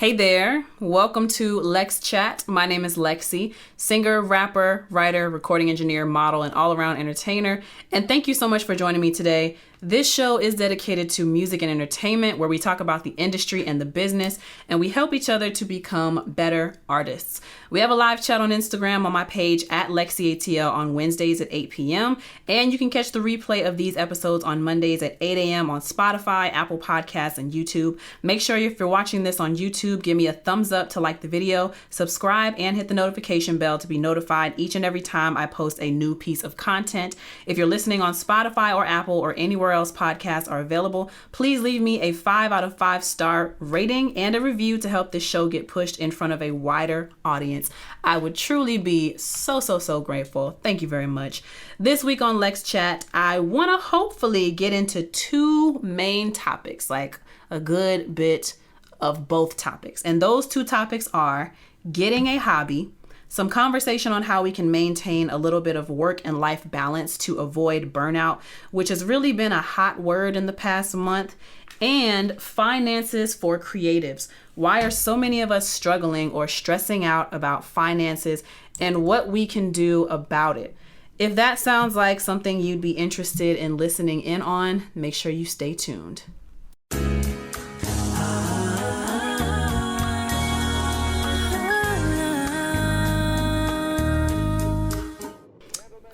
Hey there, welcome to LexCHAT. My name is LexC, singer, rapper, writer, recording engineer, model, and all-around entertainer. And thank you so much for joining me today. This show is dedicated to music and entertainment, where we talk about the industry and the business, and we help each other to become better artists. We have a live chat on Instagram on my page at LexCATL on Wednesdays at 8 p.m. And you can catch the replay of these episodes on Mondays at 8 a.m. on Spotify, Apple Podcasts, and YouTube. Make sure if you're watching this on YouTube, give me a thumbs up to like the video, subscribe, and hit the notification bell to be notified each and every time I post a new piece of content. If you're listening on Spotify or Apple or anywhere else podcasts are available, please leave me a 5 out of 5 star rating and a review to help this show get pushed in front of a wider audience. I would truly be so grateful. Thank you very much. This week on LexChat, I want to hopefully get into two main topics, like a good bit of both topics. And those two topics are getting a hobby, some conversation on how we can maintain a little bit of work and life balance to avoid burnout, which has really been a hot word in the past month, and finances for creatives. Why are so many of us struggling or stressing out about finances and what we can do about it? If that sounds like something you'd be interested in listening in on, make sure you stay tuned.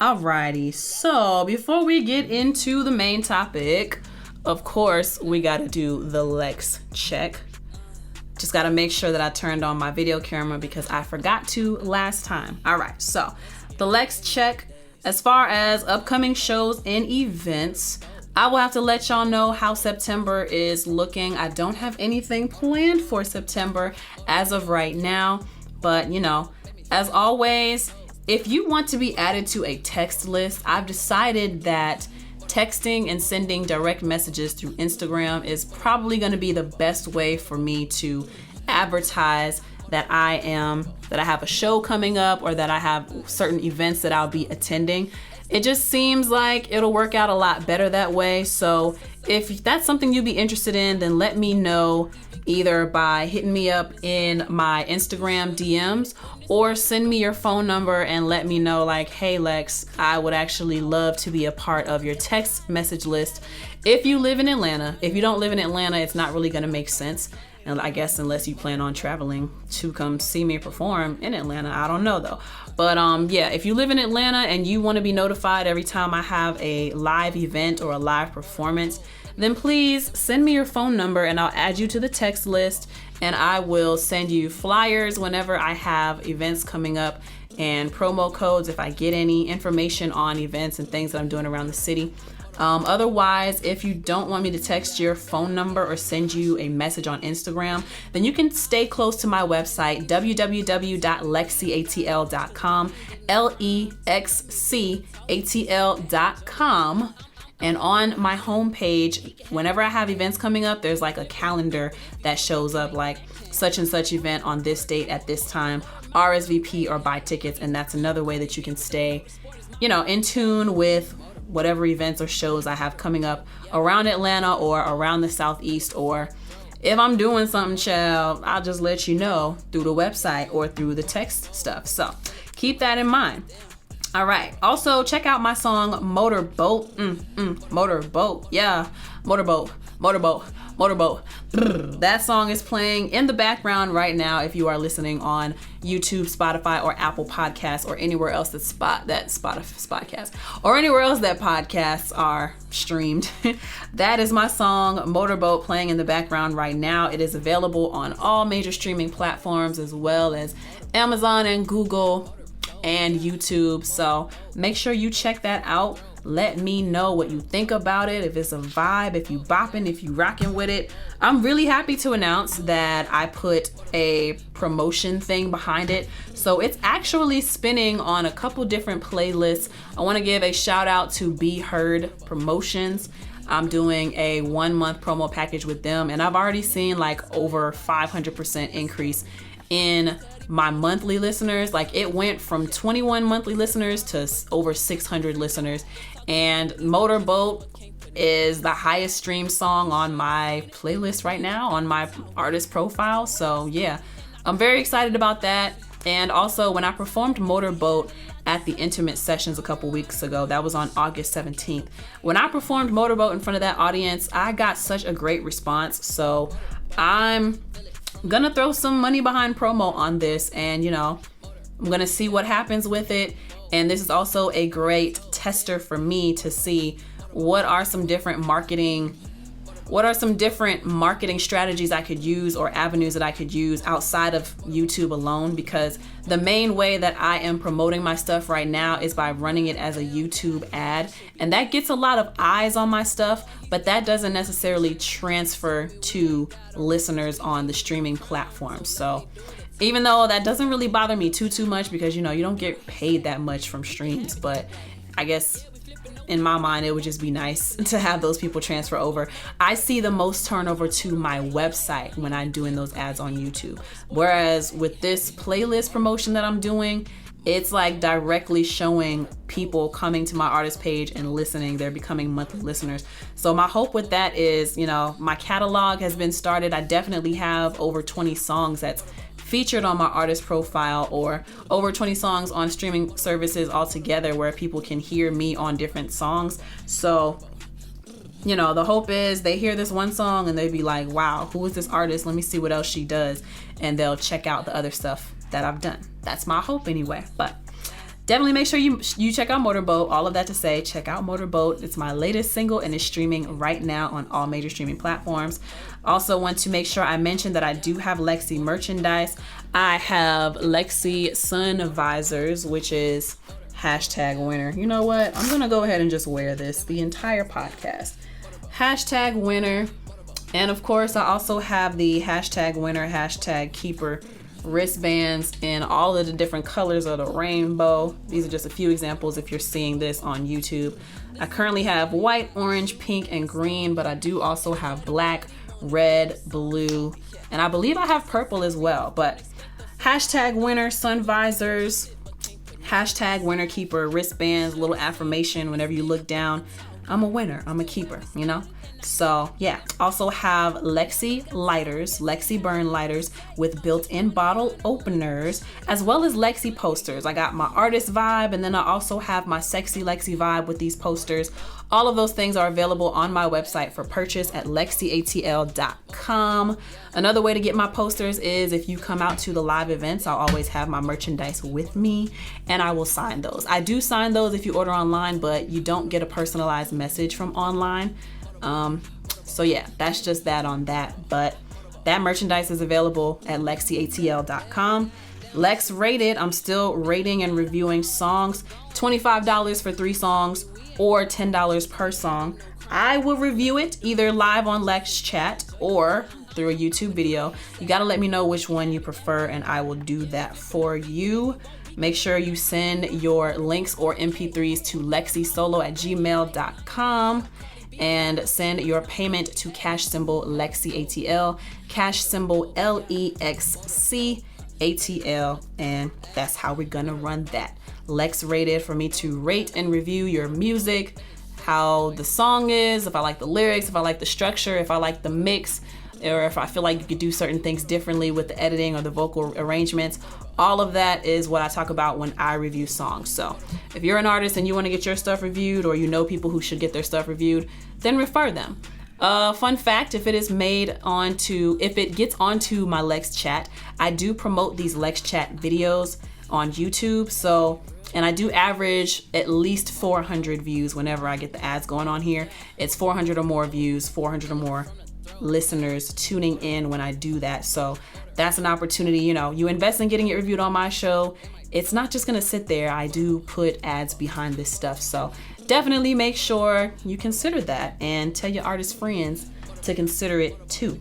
Alrighty, so before we get into the main topic, of course, we got to do the Lex check. Just got to make sure that I turned on my video camera because I forgot to last time. All right, so the Lex check, as far as upcoming shows and events, I will have to let y'all know how September is looking. I don't have anything planned for September as of right now, but you know, as always, if you want to be added to a text list, I've decided that texting and sending direct messages through Instagram is probably going to be the best way for me to advertise that I have a show coming up or that I have certain events that I'll be attending. It just seems like it'll work out a lot better that way. So if that's something you'd be interested in, then let me know either by hitting me up in my Instagram DMs or send me your phone number and let me know like, hey Lex, I would actually love to be a part of your text message list. If you live in Atlanta, if you don't live in Atlanta, it's not really gonna make sense. And I guess unless you plan on traveling to come see me perform in Atlanta, I don't know though. But yeah, if you live in Atlanta and you want to be notified every time I have a live event or a live performance, then please send me your phone number and I'll add you to the text list, and I will send you flyers whenever I have events coming up and promo codes if I get any information on events and things that I'm doing around the city. Otherwise, if you don't want me to text your phone number or send you a message on Instagram, then you can stay close to my website, www.LexCATL.com, LEXCATL.com. And on my homepage, whenever I have events coming up, there's like a calendar that shows up like such and such event on this date at this time, RSVP or buy tickets. And that's another way that you can stay, in tune with whatever events or shows I have coming up around Atlanta or around the Southeast, or if I'm doing something, child, I'll just let you know through the website or through the text stuff. So keep that in mind. All right. Also, check out my song Motorboat. Motorboat. Yeah. Motorboat. That song is playing in the background right now if you are listening on YouTube, Spotify, or Apple Podcasts, or anywhere else that Spotify or anywhere else that podcasts are streamed. That is my song Motorboat playing in the background right now. It is available on all major streaming platforms as well as Amazon and Google and YouTube. So make sure you check that out. Let me know what you think about it, if it's a vibe, if you bopping, if you rocking with it. I'm really happy to announce that I put a promotion thing behind it. So it's actually spinning on a couple different playlists. I want to give a shout out to Be Heard Promotions. I'm doing a 1-month promo package with them, and I've already seen like over 500% increase in my monthly listeners. Like it went from 21 monthly listeners to over 600 listeners. And Motorboat is the highest streamed song on my playlist right now on my artist profile. So yeah, I'm very excited about that. And also, when I performed Motorboat at the Intimate Sessions a couple weeks ago, that was on August 17th. When I performed Motorboat in front of that audience, I got such a great response. So I'm gonna throw some money behind promo on this, and you know, I'm gonna see what happens with it. And this is also a great tester for me to see what are some different marketing strategies I could use, or avenues that I could use outside of YouTube alone, because the main way that I am promoting my stuff right now is by running it as a YouTube ad, and that gets a lot of eyes on my stuff, but that doesn't necessarily transfer to listeners on the streaming platforms. So even though that doesn't really bother me too much, because you know, you don't get paid that much from streams, but I guess in my mind, it would just be nice to have those people transfer over. I see the most turnover to my website when I'm doing those ads on YouTube. Whereas with this playlist promotion that I'm doing, it's like directly showing people coming to my artist page and listening. They're becoming monthly listeners. So my hope with that is, you know, my catalog has been started. I definitely have over 20 songs that's featured on my artist profile, or over 20 songs on streaming services altogether where people can hear me on different songs. So, you know, the hope is they hear this one song and they be like, wow, who is this artist? Let me see what else she does. And they'll check out the other stuff that I've done. That's my hope anyway. But definitely make sure you check out Motorboat. All of that to say, check out Motorboat. It's my latest single and is streaming right now on all major streaming platforms. Also want to make sure I mention that I do have LexC merchandise. I have LexC sun visors, which is #winner. You know what? I'm gonna go ahead and just wear this the entire podcast. #winner. And of course, I also have the #winner, #keeper wristbands in all of the different colors of the rainbow. These are just a few examples if you're seeing this on YouTube. I currently have white, orange, pink, and green, but I do also have black, red, blue, and I believe I have purple as well. But #winner sun visors, #winner keeper wristbands, little affirmation whenever you look down. I'm a winner, I'm a keeper, you know? So yeah, also have LexC lighters, LexC burn lighters with built-in bottle openers, as well as LexC posters. I got my artist vibe, and then I also have my sexy LexC vibe with these posters. All of those things are available on my website for purchase at LexCATL.com. Another way to get my posters is if you come out to the live events, I'll always have my merchandise with me and I will sign those. I do sign those if you order online, but you don't get a personalized message from online. So yeah, that's just that on that. But that merchandise is available at LexCATL.com. Lex Rated, I'm still rating and reviewing songs. $25 for 3 songs or $10 per song. I will review it either live on LexChat or through a YouTube video. You gotta let me know which one you prefer and I will do that for you. Make sure you send your links or MP3s to lexisolo@gmail.com and send your payment to cash symbol LexCATL, cash symbol LEXCATL, and that's how we're gonna run that. Lex Rated for me to rate and review your music, how the song is, if I like the lyrics, if I like the structure, if I like the mix, or if I feel like you could do certain things differently with the editing or the vocal arrangements. All of that is what I talk about when I review songs. So if you're an artist and you want to get your stuff reviewed, or you know people who should get their stuff reviewed, then refer them. Fun fact, if it gets onto my LexChat, I do promote these LexChat videos on YouTube. So, and I do average at least 400 views whenever I get the ads going on here. It's 400 or more views, 400 or more listeners tuning in when I do that. So that's an opportunity. You know, you invest in getting it reviewed on my show, it's not just gonna sit there. I do put ads behind this stuff. So definitely make sure you consider that and tell your artist friends to consider it too.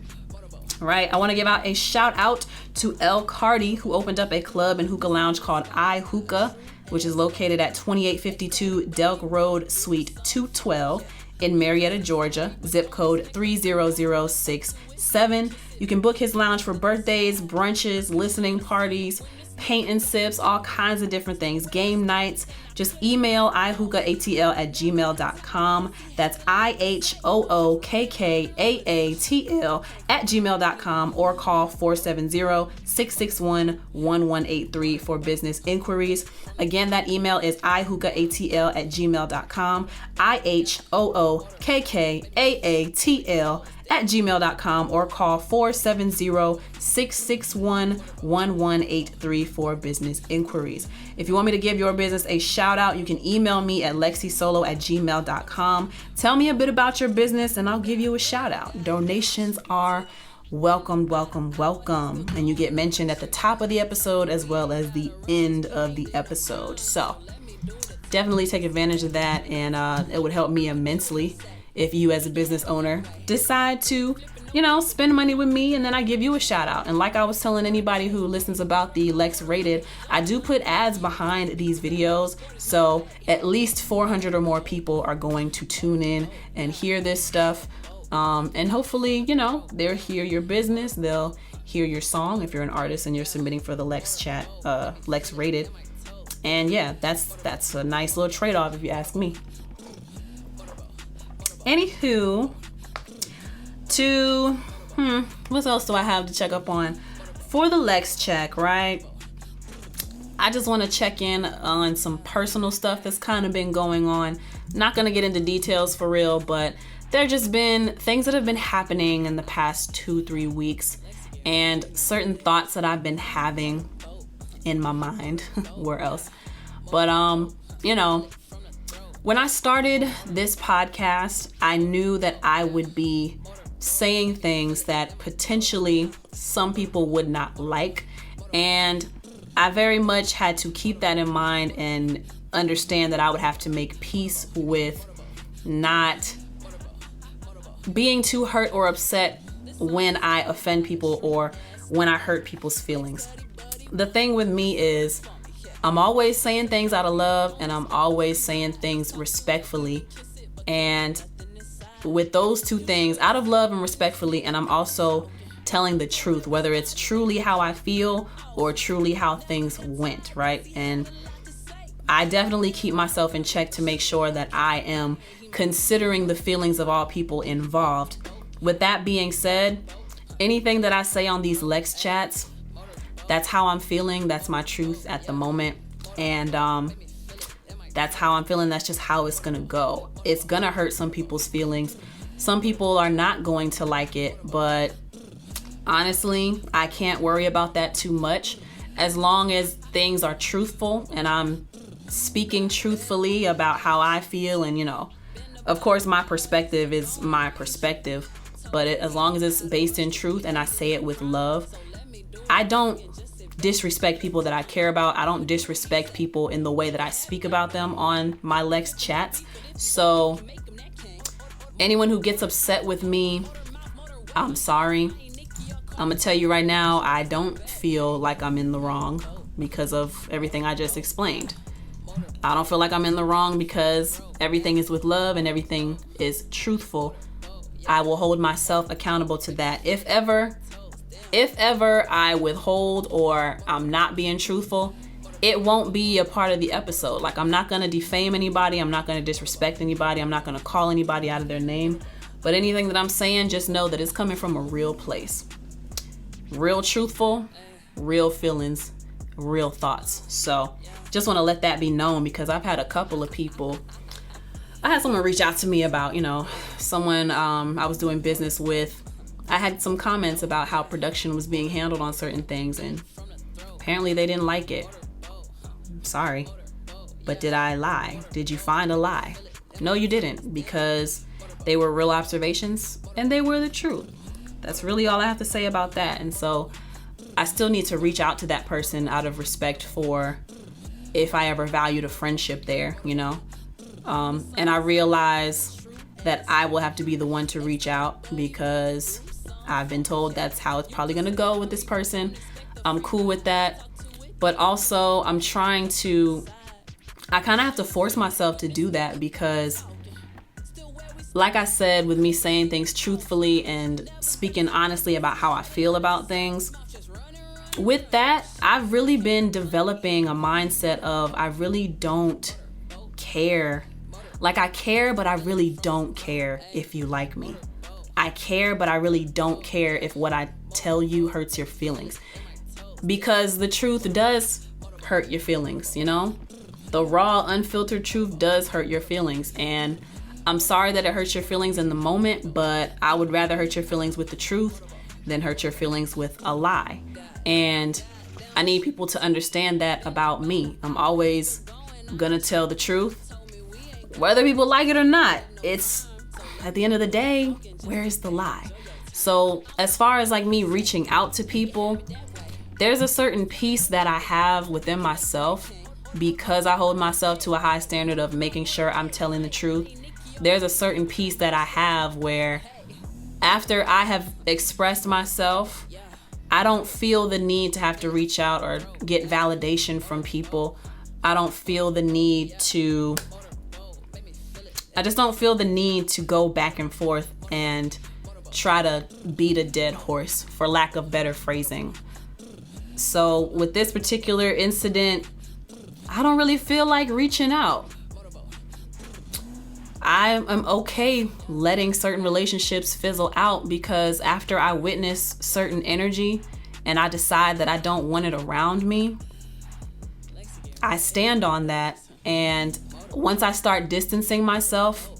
All right, I want to give out a shout out to L Cardi, who opened up a club and hookah lounge called I Hookah, which is located at 2852 Delk Road, Suite 212 in Marietta, Georgia, zip code 30067. You can book his lounge for birthdays, brunches, listening parties, paint and sips, all kinds of different things, game nights. Just email ihookkaatl@gmail.com. That's ihookkaatl@gmail.com, or call 470-661-1183 for business inquiries. Again, that email is ihookkaatl@gmail.com, ihookkaatl@gmail.com, or call 470-661-1183 for business inquiries. If you want me to give your business a shout out, you can email me at lexisolo@gmail.com. Tell me a bit about your business and I'll give you a shout out. Donations are welcome, welcome, welcome. And you get mentioned at the top of the episode as well as the end of the episode. So definitely take advantage of that, and it would help me immensely if you as a business owner decide to, spend money with me and then I give you a shout out. And like I was telling anybody who listens about the Lex Rated, I do put ads behind these videos. So at least 400 or more people are going to tune in and hear this stuff. And hopefully, they'll hear your business. They'll hear your song if you're an artist and you're submitting for the LexChat, Lex Rated. And yeah, that's a nice little trade-off if you ask me. Anywho, what else do I have to check up on? For the Lex check, right? I just want to check in on some personal stuff that's kind of been going on. Not going to get into details for real, but there just been things that have been happening in the past 2-3 weeks, and certain thoughts that I've been having in my mind. Where else? But, when I started this podcast, I knew that I would be saying things that potentially some people would not like. And I very much had to keep that in mind and understand that I would have to make peace with not being too hurt or upset when I offend people or when I hurt people's feelings. The thing with me is I'm always saying things out of love, and I'm always saying things respectfully. And with those two things, out of love and respectfully, and I'm also telling the truth, whether it's truly how I feel or truly how things went, right? And I definitely keep myself in check to make sure that I am considering the feelings of all people involved. With that being said, anything that I say on these Lex chats, that's how I'm feeling. That's my truth at the moment. And that's how I'm feeling. That's just how it's gonna go. It's gonna hurt some people's feelings. Some people are not going to like it, but honestly, I can't worry about that too much. As long as things are truthful and I'm speaking truthfully about how I feel, and of course my perspective is my perspective, but as long as it's based in truth and I say it with love, I don't disrespect people that I care about. I don't disrespect people in the way that I speak about them on my Lex chats. So anyone who gets upset with me, I'm sorry. I'm gonna tell you right now, I don't feel like I'm in the wrong because of everything I just explained. I don't feel like I'm in the wrong because everything is with love and everything is truthful. I will hold myself accountable to that. If ever I withhold or I'm not being truthful, it won't be a part of the episode. Like, I'm not going to defame anybody. I'm not going to disrespect anybody. I'm not going to call anybody out of their name. But anything that I'm saying, just know that it's coming from a real place. Real truthful, real feelings, real thoughts. So just want to let that be known, because I've had a couple of people. I had someone reach out to me about, someone I was doing business with. I had some comments about how production was being handled on certain things, and apparently they didn't like it. I'm sorry, but did I lie? Did you find a lie? No, you didn't, because they were real observations and they were the truth. That's really all I have to say about that. And so I still need to reach out to that person out of respect for if I ever valued a friendship there, and I realize that I will have to be the one to reach out, because I've been told that's how it's probably gonna go with this person. I'm cool with that. But also I kind of have to force myself to do that, because like I said, with me saying things truthfully and speaking honestly about how I feel about things, with that, I've really been developing a mindset of I really don't care. Like, I care, but I really don't care if you like me. I care, but I really don't care if what I tell you hurts your feelings. Because the truth does hurt your feelings, you know? The raw, unfiltered truth does hurt your feelings. And I'm sorry that it hurts your feelings in the moment, but I would rather hurt your feelings with the truth than hurt your feelings with a lie. And I need people to understand that about me. I'm always gonna tell the truth, whether people like it or not. It's, at the end of the day, where is the lie? So as far as like me reaching out to people, there's a certain peace that I have within myself because I hold myself to a high standard of making sure I'm telling the truth. There's a certain peace that I have where after I have expressed myself, I don't feel the need to have to reach out or get validation from people. I just don't feel the need to go back and forth and try to beat a dead horse, for lack of better phrasing. So with this particular incident, I don't really feel like reaching out. I am okay letting certain relationships fizzle out because after I witness certain energy and I decide that I don't want it around me, I stand on that. And once I start distancing myself,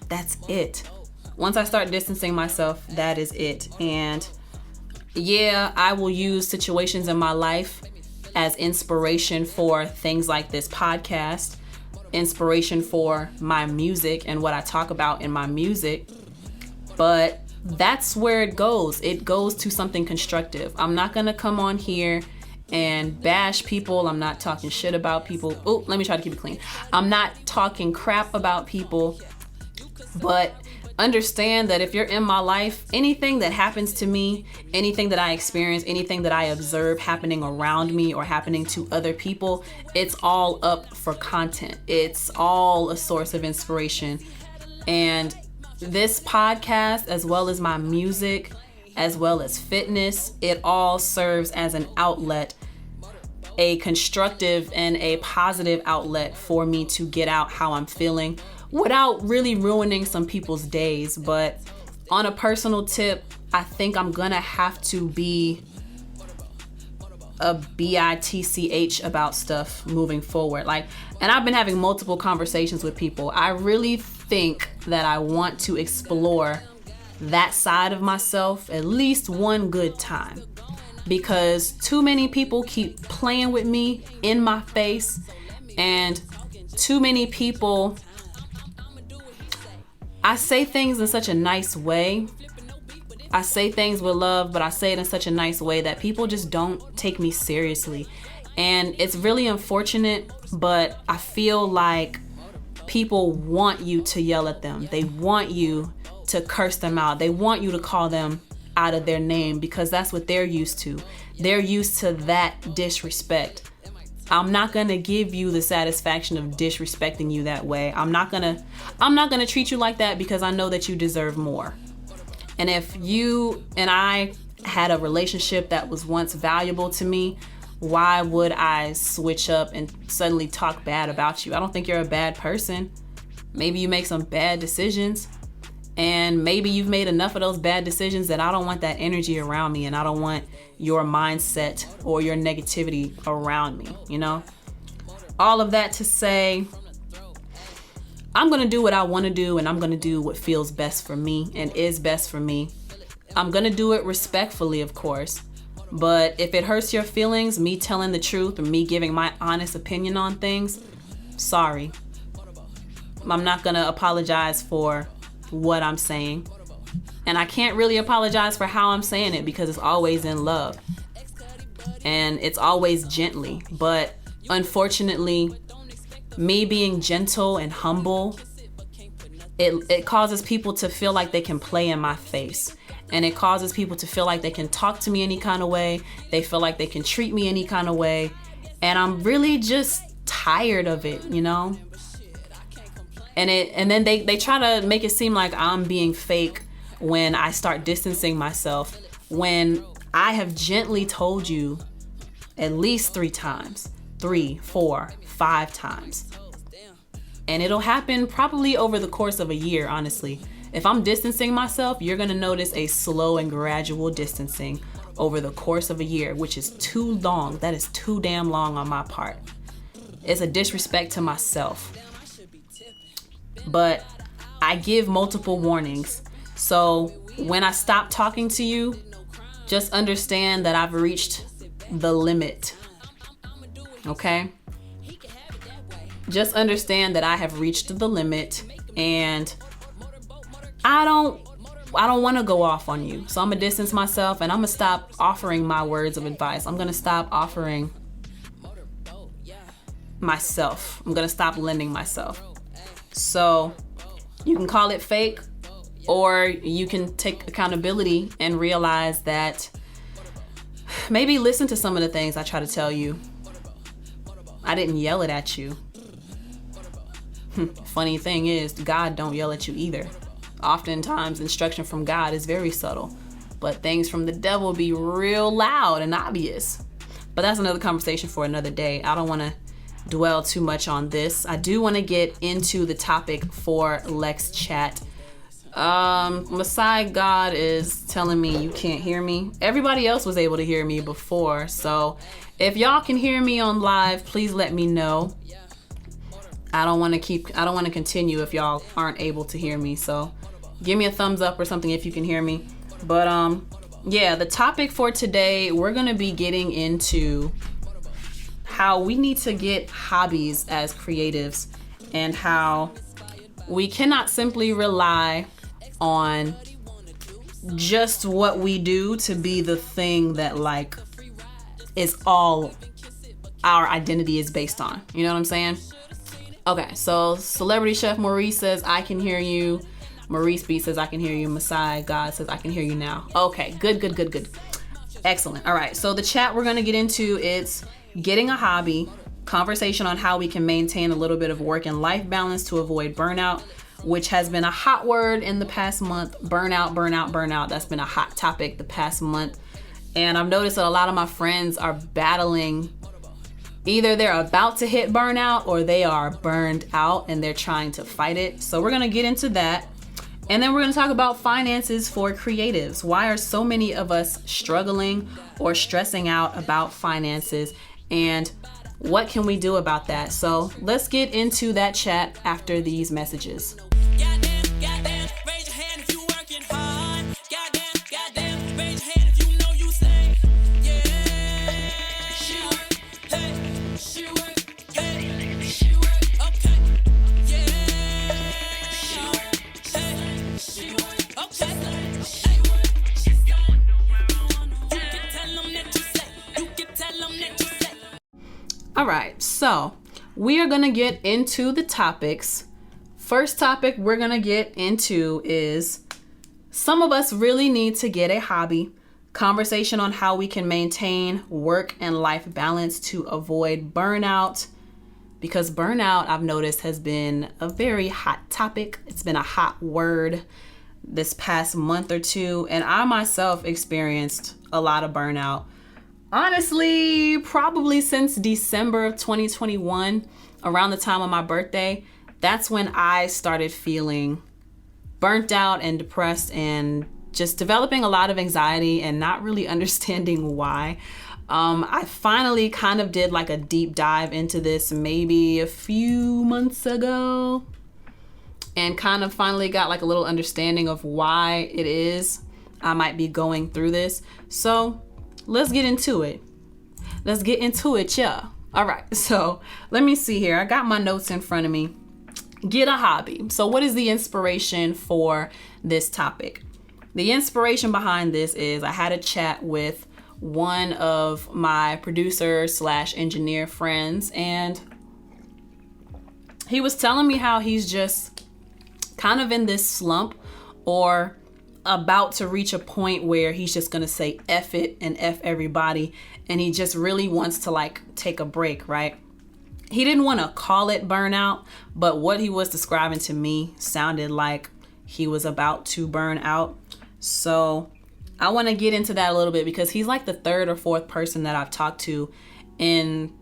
that's it. Once I start distancing myself, that is it. And yeah, I will use situations in my life as inspiration for things like this podcast, inspiration for my music and what I talk about in my music. But that's where it goes. It goes to something constructive. I'm not gonna come on here and bash people. I'm not talking shit about people. Oh, let me try to keep it clean. I'm not talking crap about people, but understand that if you're in my life, anything that happens to me, anything that I experience, anything that I observe happening around me or happening to other people, it's all up for content. It's all a source of inspiration. And this podcast, as well as my music, as well as fitness, it all serves as an outlet, a constructive and a positive outlet for me to get out how I'm feeling without really ruining some people's days. But on a personal tip, I think I'm gonna have to be a bitch about stuff moving forward. And I've been having multiple conversations with people. I really think that I want to explore that side of myself at least one good time, because too many people keep playing with me in my face, and too many people, I say things in such a nice way. I say things with love, but I say it in such a nice way that people just don't take me seriously. And it's really unfortunate, but I feel like people want you to yell at them. They want you to curse them out. They want you to call them out of their name because that's what they're used to. They're used to that disrespect. I'm not gonna give you the satisfaction of disrespecting you that way. I'm not gonna treat you like that because I know that you deserve more. And if you and I had a relationship that was once valuable to me, why would I switch up and suddenly talk bad about you? I don't think you're a bad person. Maybe you make some bad decisions, and maybe you've made enough of those bad decisions that I don't want that energy around me, and I don't want your mindset or your negativity around me, you know? All of that to say, I'm gonna do what I wanna do, and I'm gonna do what feels best for me and is best for me. I'm gonna do it respectfully, of course. But if it hurts your feelings, me telling the truth or me giving my honest opinion on things, sorry. I'm not gonna apologize for what I'm saying. And I can't really apologize for how I'm saying it because it's always in love. And it's always gently. But unfortunately, me being gentle and humble, it causes people to feel like they can play in my face. And it causes people to feel like they can talk to me any kind of way. They feel like they can treat me any kind of way. And I'm really just tired of it, you know? And then they try to make it seem like I'm being fake when I start distancing myself, when I have gently told you at least 3 times, 3, 4, 5 times. And it'll happen probably over the course of a year, honestly. If I'm distancing myself, you're gonna notice a slow and gradual distancing over the course of a year, which is too long. That is too damn long on my part. It's a disrespect to myself. But I give multiple warnings. So when I stop talking to you, just understand that I've reached the limit. Okay? Just understand that I have reached the limit, and I don't want to go off on you. So I'm gonna distance myself, and I'm gonna stop offering my words of advice. I'm gonna stop offering myself. I'm gonna stop lending myself. So you can call it fake, or you can take accountability and realize that maybe listen to some of the things I try to tell you. I didn't yell it at you. Funny thing is, God don't yell at you either. Oftentimes, instruction from God is very subtle, but things from the devil be real loud and obvious. But that's another conversation for another day. I don't want to dwell too much on this. I do want to get into the topic for LexChat. Messiah God is telling me you can't hear me. Everybody else was able to hear me before, so if y'all can hear me on live, please let me know. I don't want to continue if y'all aren't able to hear me. So give me a thumbs up or something if you can hear me. But yeah, the topic for today, we're going to be getting into how we need to get hobbies as creatives, and how we cannot simply rely on just what we do to be the thing that like is all our identity is based on. You know what I'm saying? Okay, so Celebrity Chef Maurice says, I can hear you. Maurice B says, I can hear you. Messiah God says, I can hear you now. Okay, good. Excellent. All right, so the chat we're gonna get into is getting a hobby, conversation on how we can maintain a little bit of work and life balance to avoid burnout, which has been a hot word in the past month. Burnout. That's been a hot topic the past month. And I've noticed that a lot of my friends are battling. Either they're about to hit burnout or they are burned out and they're trying to fight it. So we're going to get into that. And then we're going to talk about finances for creatives. Why are so many of us struggling or stressing out about finances, and what can we do about that? So let's get into that chat after these messages. All right, so we are going to get into the topics. First topic we're going to get into is some of us really need to get a hobby. Conversation on how we can maintain work and life balance to avoid burnout. Because burnout, I've noticed, has been a very hot topic. It's been a hot word this past month or two. And I myself experienced a lot of burnout. Honestly, probably since December of 2021, around the time of my birthday, that's when I started feeling burnt out and depressed and just developing a lot of anxiety and not really understanding why. I finally kind of did like a deep dive into this maybe a few months ago, and kind of finally got like a little understanding of why it is I might be going through this. So let's get into it. Yeah. All right. So let me see here. I got my notes in front of me. Get a hobby. So what is the inspiration for this topic? The inspiration behind this is I had a chat with one of my producer / engineer friends, and he was telling me how he's just kind of in this slump, or about to reach a point where he's just gonna say F it and F everybody, and he just really wants to like take a break, right? He didn't want to call it burnout, but what he was describing to me sounded like he was about to burn out. So I want to get into that a little bit because he's like the third or fourth person that I've talked to in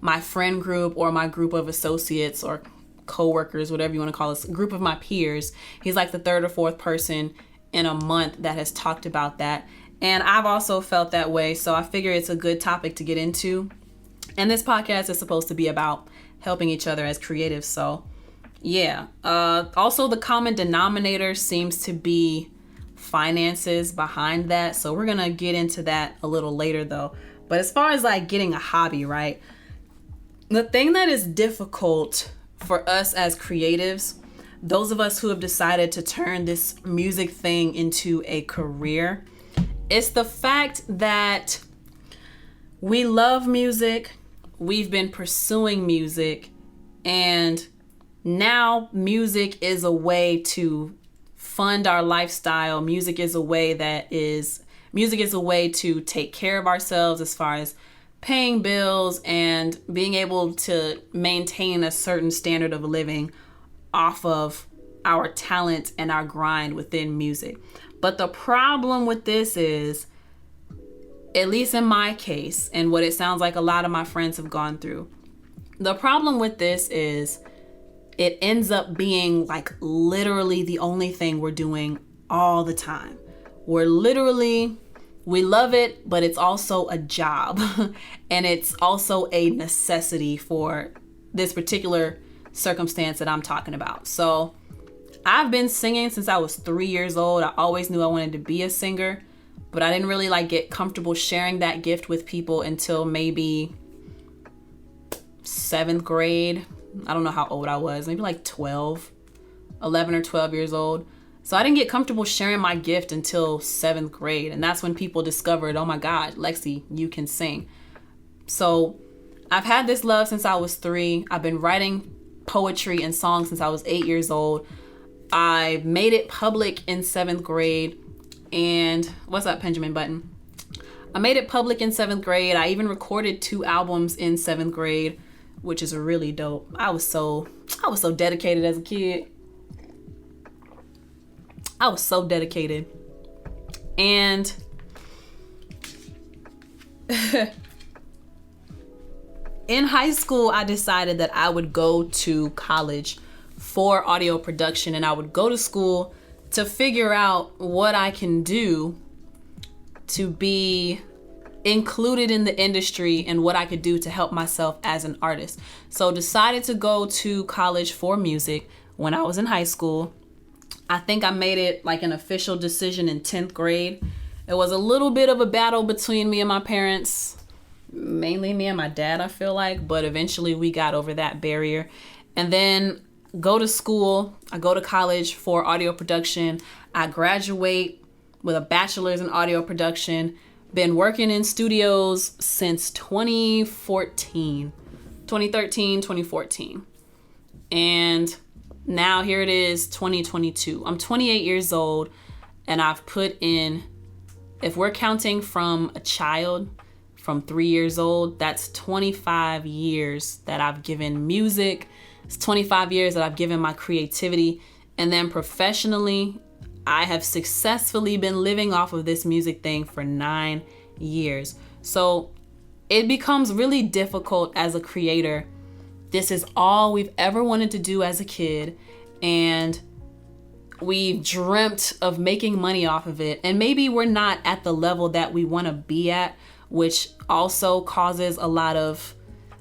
my friend group or my group of associates or co-workers, whatever you want to call us, group of my peers. He's like the third or fourth person in a month that has talked about that. And I've also felt that way. So I figure it's a good topic to get into. And this podcast is supposed to be about helping each other as creatives. So yeah. Also, the common denominator seems to be finances behind that. So we're going to get into that a little later though. But as far as like getting a hobby, right? The thing that is difficult for us as creatives, those of us who have decided to turn this music thing into a career, it's the fact that we love music, we've been pursuing music, and now music is a way to fund our lifestyle. Music is a way to take care of ourselves as far as paying bills and being able to maintain a certain standard of living off of our talent and our grind within music. But the problem with this is, at least in my case, and what it sounds like a lot of my friends have gone through, the problem with this is it ends up being like literally the only thing we're doing all the time. We love it, but it's also a job and it's also a necessity for this particular circumstance that I'm talking about. So I've been singing since I was 3 years old. I always knew I wanted to be a singer, but I didn't really like get comfortable sharing that gift with people until maybe 7th grade. I don't know how old I was, maybe like 11 or 12 years old. So I didn't get comfortable sharing my gift until 7th grade. And that's when people discovered, oh my God, Lexi, you can sing. So I've had this love since I was 3. I've been writing poetry and songs since I was 8 years old. I made it public in 7th grade. And what's up, Benjamin Button? I made it public in 7th grade. I even recorded 2 albums in 7th grade, which is really dope. I was so dedicated as a kid. I was so dedicated. And in high school, I decided that I would go to college for audio production, and I would go to school to figure out what I can do to be included in the industry and what I could do to help myself as an artist. So decided to go to college for music when I was in high school. I think I made it like an official decision in 10th grade. It was a little bit of a battle between me and my parents, mainly me and my dad, I feel like, but eventually we got over that barrier. And then go to school. I go to college for audio production. I graduate with a bachelor's in audio production. Been working in studios since 2013, 2014. And now here it is, 2022. I'm 28 years old, and I've put in, if we're counting from a child from 3 years old, that's 25 years that I've given music. It's 25 years that I've given my creativity. And then professionally, I have successfully been living off of this music thing for 9 years. So it becomes really difficult as a creator. This is all we've ever wanted to do as a kid, and we've dreamt of making money off of it. And maybe we're not at the level that we want to be at, which also causes a lot of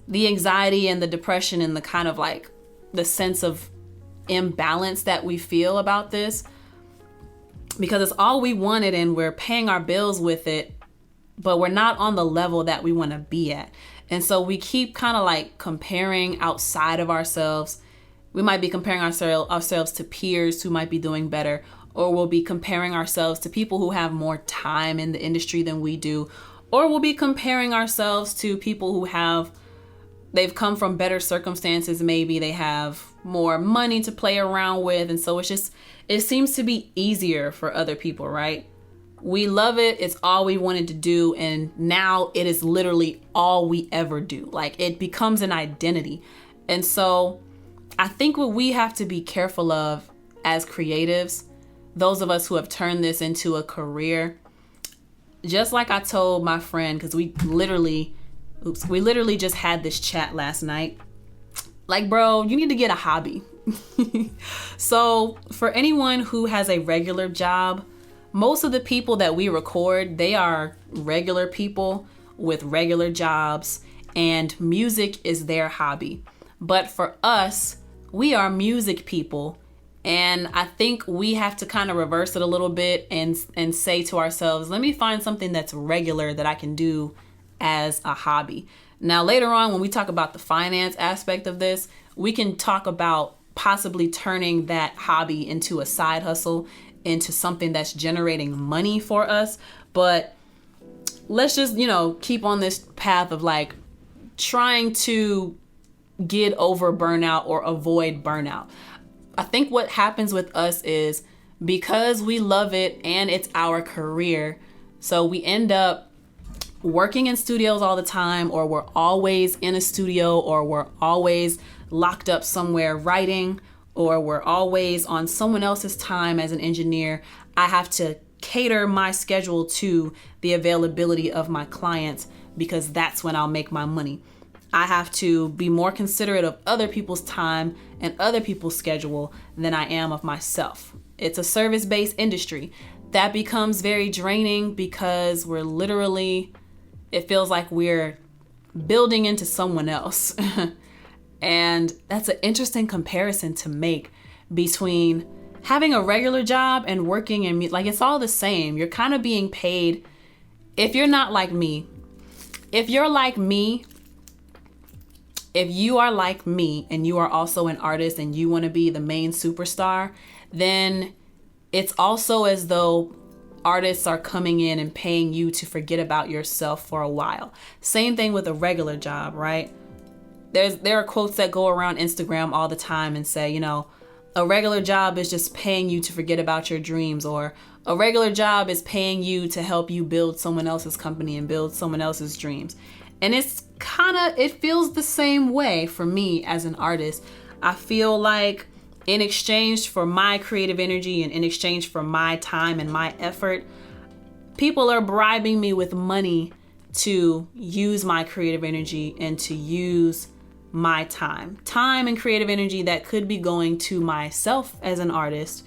the anxiety and the depression and the kind of like the sense of imbalance that we feel about this, because it's all we wanted and we're paying our bills with it, but we're not on the level that we want to be at. And so we keep kind of like comparing outside of ourselves. We might be comparing ourselves to peers who might be doing better, or we'll be comparing ourselves to people who have more time in the industry than we do, or we'll be comparing ourselves to people who they've come from better circumstances. Maybe they have more money to play around with. And so it seems to be easier for other people, right? We love it. It's all we wanted to do. And now it is literally all we ever do. Like, it becomes an identity. And so I think what we have to be careful of as creatives, those of us who have turned this into a career, just like I told my friend, because we literally just had this chat last night. Like, bro, you need to get a hobby. So for anyone who has a regular job, most of the people that we record, they are regular people with regular jobs, and music is their hobby. But for us, we are music people. And I think we have to kind of reverse it a little bit and say to ourselves, let me find something that's regular that I can do as a hobby. Now, later on, when we talk about the finance aspect of this, we can talk about possibly turning that hobby into a side hustle, into something that's generating money for us. But let's just, keep on this path of like trying to get over burnout or avoid burnout. I think what happens with us is because we love it and it's our career, so we end up working in studios all the time, or we're always in a studio, or we're always locked up somewhere writing, or we're always on someone else's time as an engineer. I have to cater my schedule to the availability of my clients because that's when I'll make my money. I have to be more considerate of other people's time and other people's schedule than I am of myself. It's a service-based industry. That becomes very draining because it feels like we're building into someone else. And that's an interesting comparison to make between having a regular job and working in like it's all the same. You're kind of being paid. If you're not like me, if you're like me, if you are like me and you are also an artist and you want to be the main superstar, then it's also as though artists are coming in and paying you to forget about yourself for a while. Same thing with a regular job, right? There are quotes that go around Instagram all the time and say, a regular job is just paying you to forget about your dreams, or a regular job is paying you to help you build someone else's company and build someone else's dreams. And it feels the same way for me as an artist. I feel like in exchange for my creative energy and in exchange for my time and my effort, people are bribing me with money to use my creative energy and to use my time and creative energy that could be going to myself as an artist.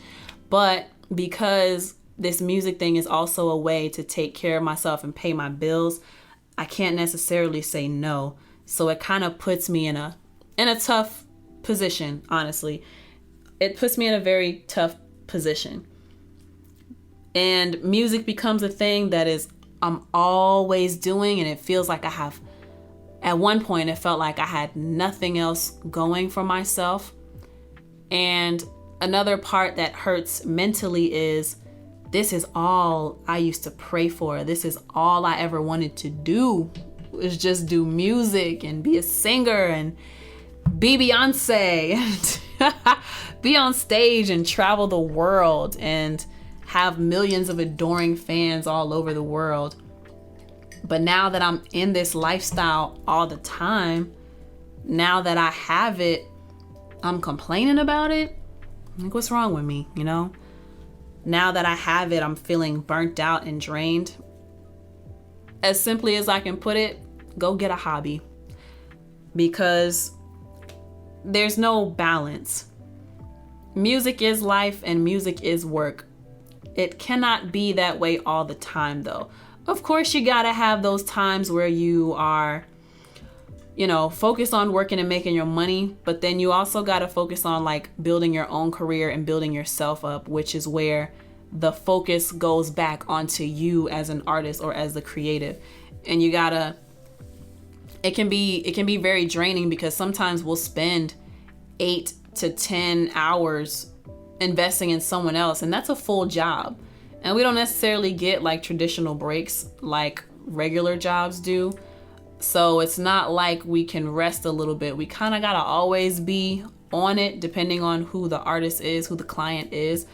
But because this music thing is also a way to take care of myself and pay my bills, I can't necessarily say no. So it kind of puts me in a tough position, honestly. It puts me in a very tough position. And music becomes a thing that I'm always doing, and it feels like at one point it felt like I had nothing else going for myself. And another part that hurts mentally is this is all I used to pray for. This is all I ever wanted to do, was just do music and be a singer and be Beyonce and be on stage and travel the world and have millions of adoring fans all over the world. But now that I'm in this lifestyle all the time, now that I have it, I'm complaining about it. Like, what's wrong with me, Now that I have it, I'm feeling burnt out and drained. As simply as I can put it, go get a hobby. Because there's no balance. Music is life and music is work. It cannot be that way all the time, though. Of course, you gotta have those times where you are, focused on working and making your money, but then you also gotta focus on like building your own career and building yourself up, which is where the focus goes back onto you as an artist or as the creative. And it can be very draining because sometimes we'll spend 8 to 10 hours investing in someone else, and that's a full job. And we don't necessarily get like traditional breaks like regular jobs do. So it's not like we can rest a little bit. We kind of got to always be on it depending on who the artist is, who the client is.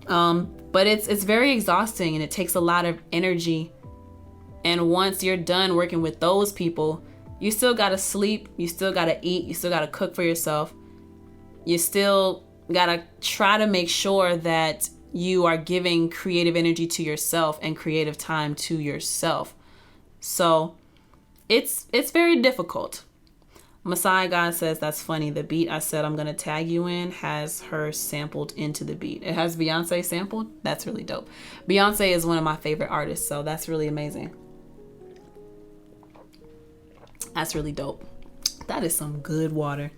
But it's very exhausting and it takes a lot of energy. And once you're done working with those people, you still got to sleep, you still got to eat, you still got to cook for yourself. You still got to try to make sure that you are giving creative energy to yourself and creative time to yourself. So it's very difficult. Messiah God says, that's funny. The beat I said I'm going to tag you in has her sampled into the beat. It has Beyonce sampled. That's really dope. Beyonce is one of my favorite artists, so that's really amazing. That's really dope. That is some good water.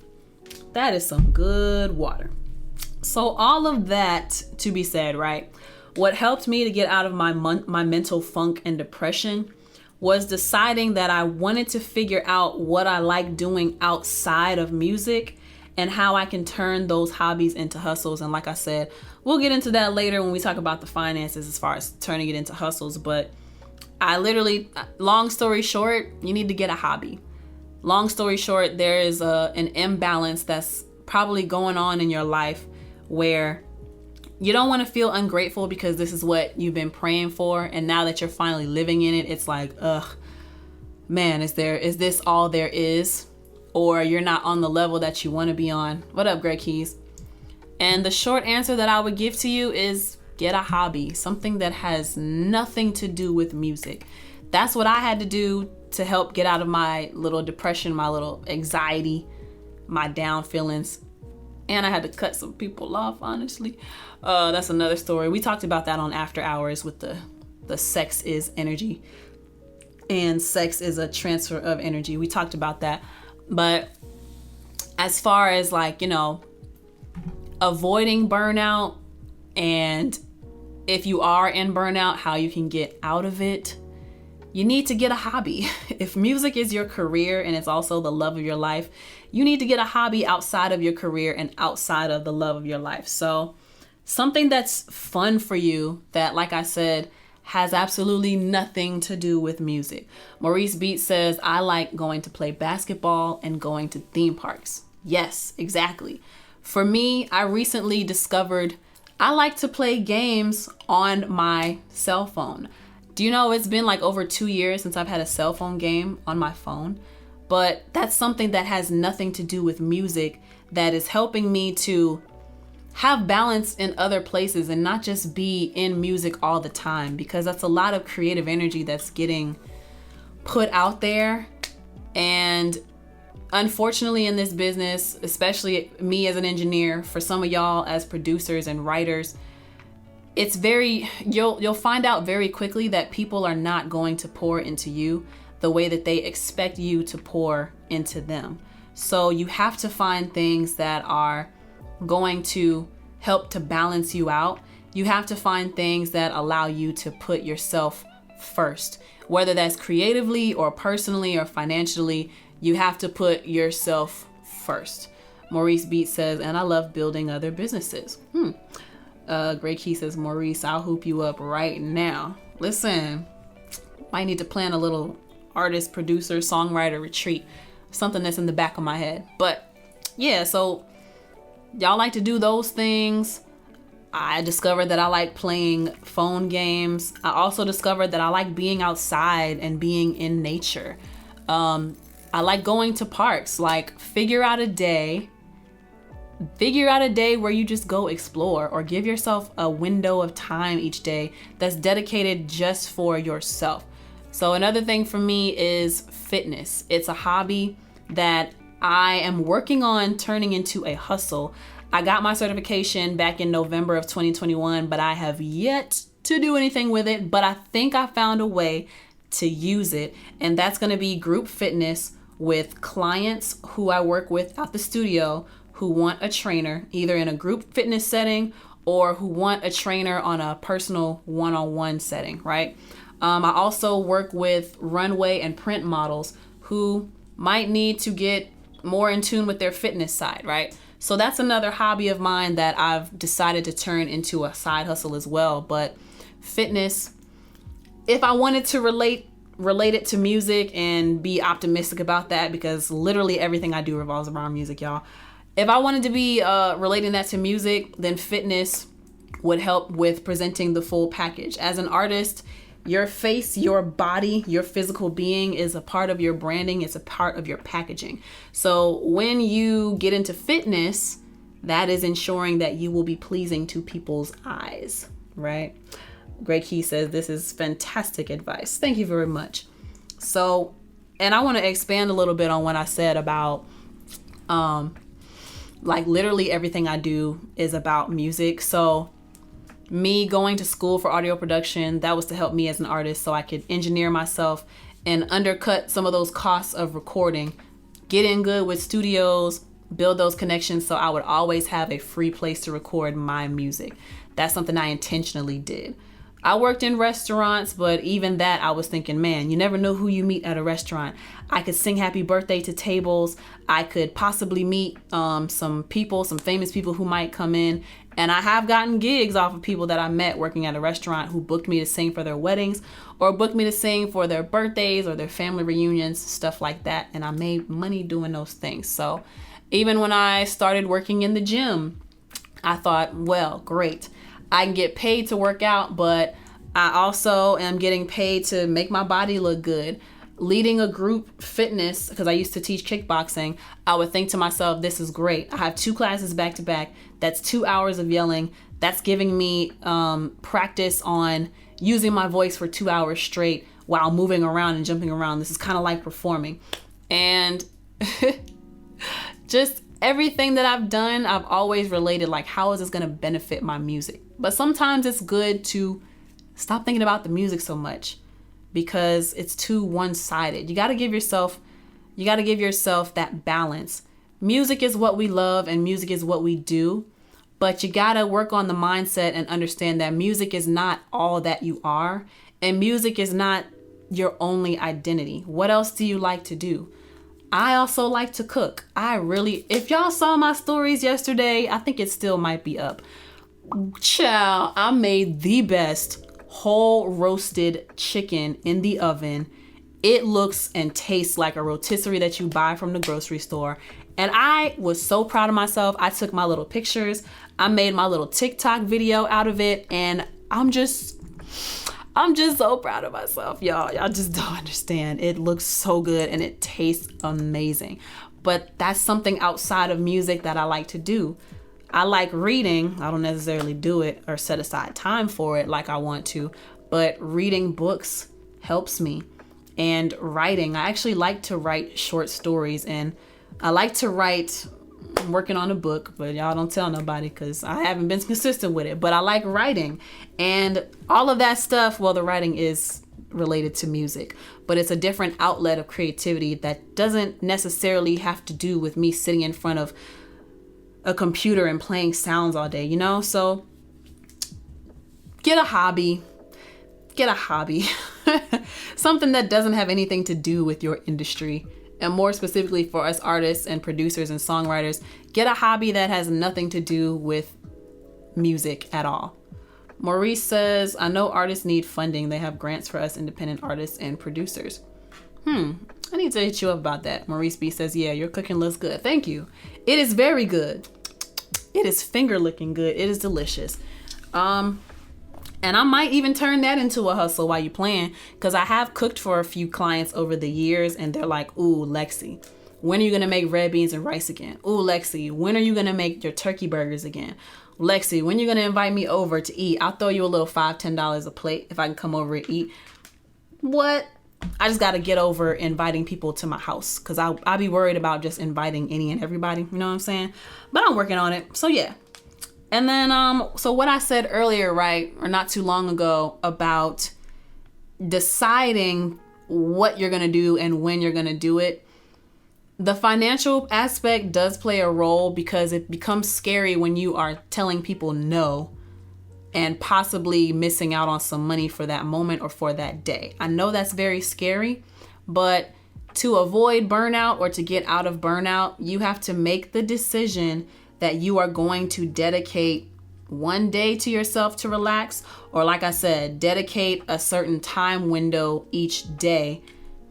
That is some good water. So all of that to be said, right? What helped me to get out of my mental funk and depression was deciding that I wanted to figure out what I like doing outside of music and how I can turn those hobbies into hustles. And like I said, we'll get into that later when we talk about the finances as far as turning it into hustles. But I literally, long story short, you need to get a hobby. Long story short, there is an imbalance that's probably going on in your life where you don't want to feel ungrateful because this is what you've been praying for. And now that you're finally living in it, it's like, ugh, man, is this all there is? Or you're not on the level that you want to be on. What up, Greg Keys? And the short answer that I would give to you is get a hobby, something that has nothing to do with music. That's what I had to do to help get out of my little depression, my little anxiety, my down feelings. And I had to cut some people off, honestly. That's another story. We talked about that on After Hours with the sex is energy. And sex is a transfer of energy. We talked about that. But as far as like, avoiding burnout, and if you are in burnout, how you can get out of it, you need to get a hobby. If music is your career and it's also the love of your life, you need to get a hobby outside of your career and outside of the love of your life. So something that's fun for you that, like I said, has absolutely nothing to do with music. Maurice Beat says, I like going to play basketball and going to theme parks. Yes, exactly. For me, I recently discovered I like to play games on my cell phone. Do you know it's been like over 2 years since I've had a cell phone game on my phone? But that's something that has nothing to do with music that is helping me to have balance in other places and not just be in music all the time, because that's a lot of creative energy that's getting put out there. And unfortunately in this business, especially me as an engineer, for some of y'all as producers and writers, it's you'll find out very quickly that people are not going to pour into you the way that they expect you to pour into them. So you have to find things that are going to help to balance you out. You have to find things that allow you to put yourself first, whether that's creatively or personally or financially. You have to put yourself first. Maurice Beat says, and I love building other businesses. Greg Key says, Maurice, I'll hoop you up right now. Listen, might need to plan a little artist, producer, songwriter retreat, something that's in the back of my head. But yeah, so y'all like to do those things. I discovered that I like playing phone games. I also discovered that I like being outside and being in nature. I like going to parks. Like, figure out a day where you just go explore, or give yourself a window of time each day that's dedicated just for yourself. So another thing for me is fitness. It's a hobby that I am working on turning into a hustle. I got my certification back in November of 2021, but I have yet to do anything with it. But I think I found a way to use it, and that's going to be group fitness with clients who I work with at the studio who want a trainer, either in a group fitness setting or who want a trainer on a personal one-on-one setting, right? I also work with runway and print models who might need to get more in tune with their fitness side, right? So that's another hobby of mine that I've decided to turn into a side hustle as well. But fitness, if I wanted to relate it to music and be optimistic about that, because literally everything I do revolves around music, y'all. If I wanted to be relating that to music, then fitness would help with presenting the full package. As an artist, your face, your body, your physical being is a part of your branding. It's a part of your packaging. So when you get into fitness, that is ensuring that you will be pleasing to people's eyes, right? Greg Key says, this is fantastic advice. Thank you very much. So, and I want to expand a little bit on what I said about, like literally everything I do is about music. So me going to school for audio production, that was to help me as an artist so I could engineer myself and undercut some of those costs of recording, get in good with studios, build those connections so I would always have a free place to record my music. That's something I intentionally did. I worked in restaurants, but even that I was thinking, man, you never know who you meet at a restaurant. I could sing happy birthday to tables. I could possibly meet some people, some famous people who might come in. And I have gotten gigs off of people that I met working at a restaurant who booked me to sing for their weddings or booked me to sing for their birthdays or their family reunions, stuff like that. And I made money doing those things. So even when I started working in the gym, I thought, well, great. I can get paid to work out, but I also am getting paid to make my body look good. Leading a group fitness, because I used to teach kickboxing, I would think to myself, this is great. I have 2 classes back to back. That's 2 hours of yelling. That's giving me practice on using my voice for 2 hours straight while moving around and jumping around. This is kind of like performing. And just everything that I've done, I've always related, like, how is this going to benefit my music? But sometimes it's good to stop thinking about the music so much because it's too one-sided. You got to give yourself that balance. Music is what we love and music is what we do, but you got to work on the mindset and understand that music is not all that you are, and music is not your only identity. What else do you like to do? I also like to cook. If y'all saw my stories yesterday, I think it still might be up. Child, I made the best whole roasted chicken in the oven. It looks and tastes like a rotisserie that you buy from the grocery store. And I was so proud of myself. I took my little pictures. I made my little TikTok video out of it. And I'm just so proud of myself, y'all. Y'all just don't understand. It looks so good and it tastes amazing. But that's something outside of music that I like to do. I like reading. I don't necessarily do it or set aside time for it like I want to, but reading books helps me. And writing, I actually like to write short stories, and I like to write, I'm working on a book, but y'all don't tell nobody because I haven't been consistent with it, but I like writing and all of that stuff. Well, the writing is related to music, but it's a different outlet of creativity that doesn't necessarily have to do with me sitting in front of a computer and playing sounds all day, you know? So get a hobby, something that doesn't have anything to do with your industry. And more specifically for us artists and producers and songwriters, get a hobby that has nothing to do with music at all. Maurice says, I know artists need funding. They have grants for us independent artists and producers. I need to hit you up about that. Maurice B says, yeah, your cooking looks good. Thank you. It is very good. It is finger licking good. It is delicious. And I might even turn that into a hustle while you plan, because I have cooked for a few clients over the years and they're like, ooh, LexC, when are you going to make red beans and rice again? Ooh, LexC, when are you going to make your turkey burgers again? LexC, when are you going to invite me over to eat? I'll throw you a little $5, $10 a plate if I can come over and eat. What? I just got to get over inviting people to my house, because I'll be worried about just inviting any and everybody. You know what I'm saying? But I'm working on it. So yeah. And then, so what I said earlier, right, or not too long ago, about deciding what you're going to do and when you're going to do it, the financial aspect does play a role, because it becomes scary when you are telling people no and possibly missing out on some money for that moment or for that day. I know that's very scary, but to avoid burnout or to get out of burnout, you have to make the decision that you are going to dedicate one day to yourself to relax, or like I said, dedicate a certain time window each day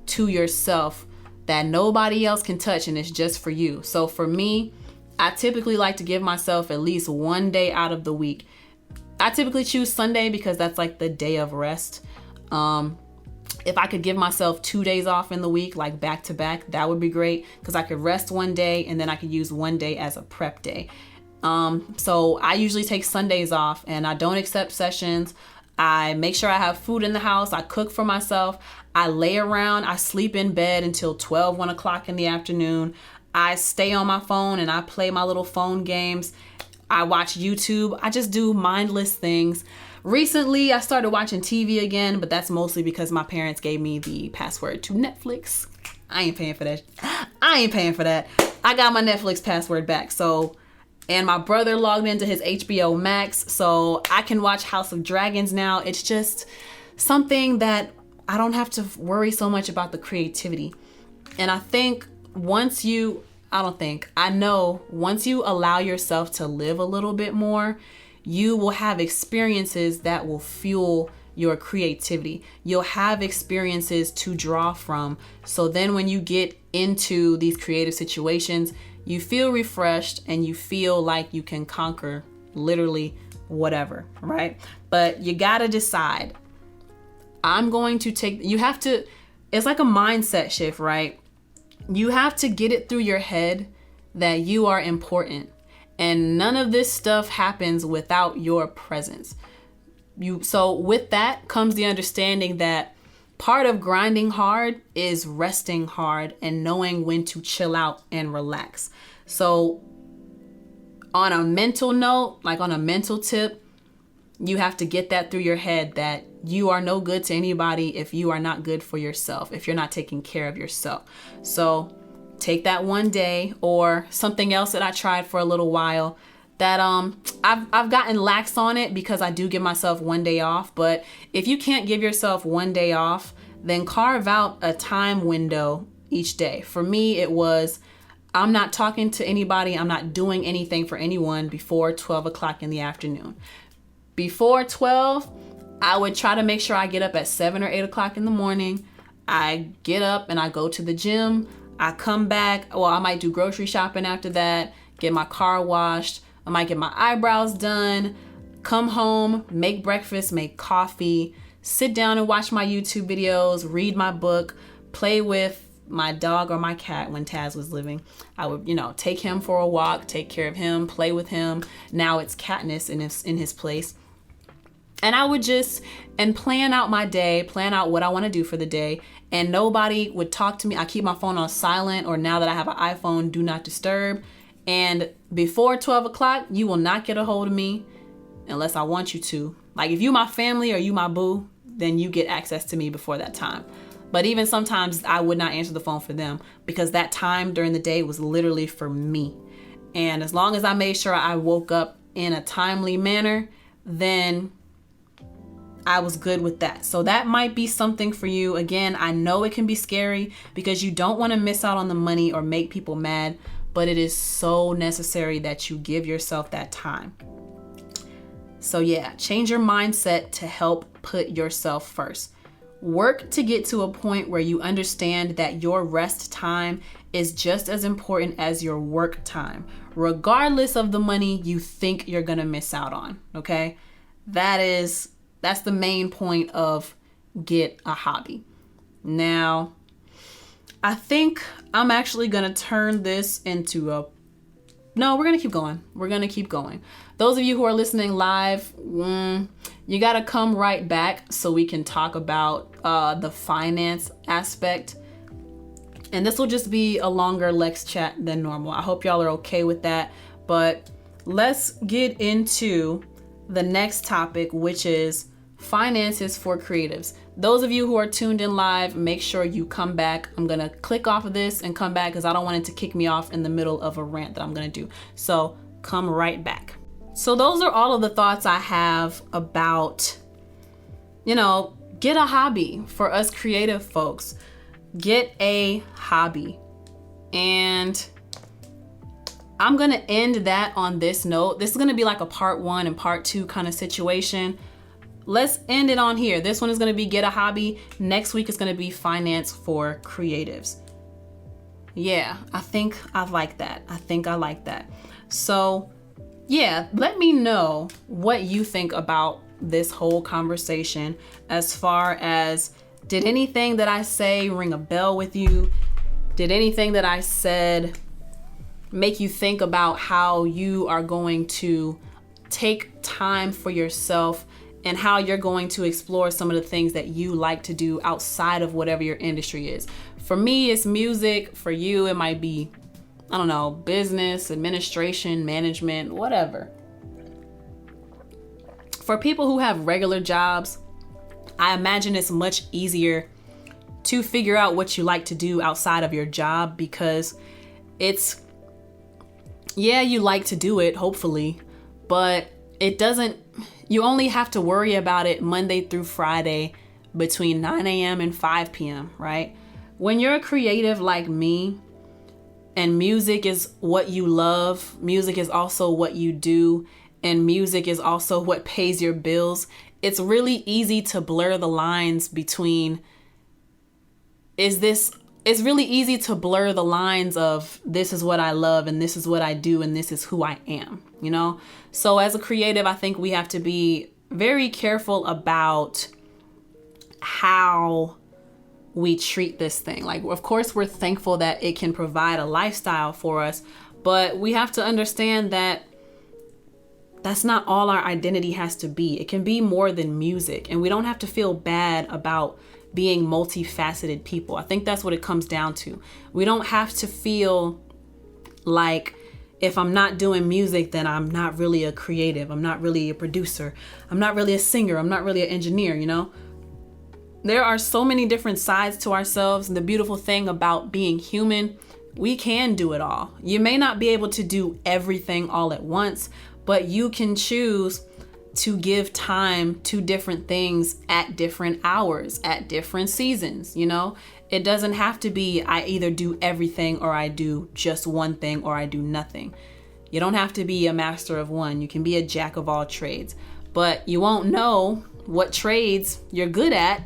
to yourself that nobody else can touch, and it's just for you. So for me, I typically like to give myself at least one day out of the week. I typically choose Sunday because that's like the day of rest. If I could give myself 2 days off in the week, like back to back, that would be great, because I could rest one day and then I could use one day as a prep day. So I usually take Sundays off and I don't accept sessions. I make sure I have food in the house. I cook for myself. I lay around. I sleep in bed until 12, 1 o'clock in the afternoon. I stay on my phone and I play my little phone games. I watch YouTube. I just do mindless things. Recently, I started watching TV again, but that's mostly because my parents gave me the password to Netflix. I ain't paying for that. I got my Netflix password back. And my brother logged into his HBO Max, so I can watch House of Dragons now. It's just something that I don't have to worry so much about the creativity. And I think once you allow yourself to live a little bit more, you will have experiences that will fuel your creativity. You'll have experiences to draw from. So then when you get into these creative situations, you feel refreshed and you feel like you can conquer literally whatever, right? But you gotta decide. It's like a mindset shift, right? You have to get it through your head that you are important. And none of this stuff happens without your presence. So with that comes the understanding that part of grinding hard is resting hard and knowing when to chill out and relax. So on a mental note, like on a mental tip, you have to get that through your head that you are no good to anybody if you are not good for yourself, if you're not taking care of yourself. So take that one day, or something else that I tried for a little while that I've gotten lax on it because I do give myself one day off. But if you can't give yourself one day off, then carve out a time window each day. For me, it was, I'm not talking to anybody. I'm not doing anything for anyone before 12 o'clock in the afternoon. Before 12, I would try to make sure I get up at 7 or 8 o'clock in the morning. I get up and I go to the gym. I come back. Well, I might do grocery shopping after that, get my car washed. I might get my eyebrows done, come home, make breakfast, make coffee, sit down and watch my YouTube videos, read my book, play with my dog or my cat when Taz was living. I would, take him for a walk, take care of him, play with him. Now it's Katniss in his place. And I would plan out my day, plan out what I want to do for the day. And nobody would talk to me. I keep my phone on silent, or now that I have an iPhone, do not disturb. And before 12 o'clock, you will not get a hold of me unless I want you to. Like if you my family or you my boo, then you get access to me before that time. But even sometimes I would not answer the phone for them because that time during the day was literally for me. And as long as I made sure I woke up in a timely manner, then I was good with that. So that might be something for you. Again, I know it can be scary because you don't want to miss out on the money or make people mad, but it is so necessary that you give yourself that time. So yeah, change your mindset to help put yourself first. Work to get to a point where you understand that your rest time is just as important as your work time, regardless of the money you think you're gonna miss out on, okay? That's the main point of get a hobby. Now, I think I'm actually gonna turn this into no, we're gonna keep going. We're gonna keep going. Those of you who are listening live, you gotta come right back so we can talk about the finance aspect. And this will just be a longer Lex chat than normal. I hope y'all are okay with that. But let's get into the next topic, which is finances for creatives. Those of you who are tuned in live, make sure you come back. I'm gonna click off of this and come back because I don't want it to kick me off in the middle of a rant that I'm gonna do. So come right back. So those are all of the thoughts I have about, get a hobby for us creative folks. Get a hobby. And I'm gonna end that on this note. This is gonna be like a part 1 and part 2 kind of situation. Let's end it on here. This one is gonna be get a hobby. Next week is gonna be finance for creatives. Yeah, I think I like that. So yeah, let me know what you think about this whole conversation as far as, did anything that I say ring a bell with you? Did anything that I said make you think about how you are going to take time for yourself and how you're going to explore some of the things that you like to do outside of whatever your industry is. For me, it's music. For you, it might be, I don't know, business, administration, management, whatever. For people who have regular jobs, I imagine it's much easier to figure out what you like to do outside of your job, because you like to do it, hopefully, but you only have to worry about it Monday through Friday between 9 a.m. and 5 p.m., right? When you're a creative like me, and music is what you love, music is also what you do, and music is also what pays your bills, it's really easy to blur the lines between it's really easy to blur the lines of this is what I love and this is what I do and this is who I am, you know? So as a creative, I think we have to be very careful about how we treat this thing. Like, of course, we're thankful that it can provide a lifestyle for us, but we have to understand that that's not all our identity has to be. It can be more than music, and we don't have to feel bad about being multifaceted people. I think that's what it comes down to. We don't have to feel like if I'm not doing music, then I'm not really a creative. I'm not really a producer. I'm not really a singer. I'm not really an engineer, you know? There are so many different sides to ourselves. And the beautiful thing about being human, we can do it all. You may not be able to do everything all at once, but you can choose to give time to different things at different hours, at different seasons, you know? It doesn't have to be I either do everything or I do just one thing or I do nothing. You don't have to be a master of one. You can be a jack of all trades, but you won't know what trades you're good at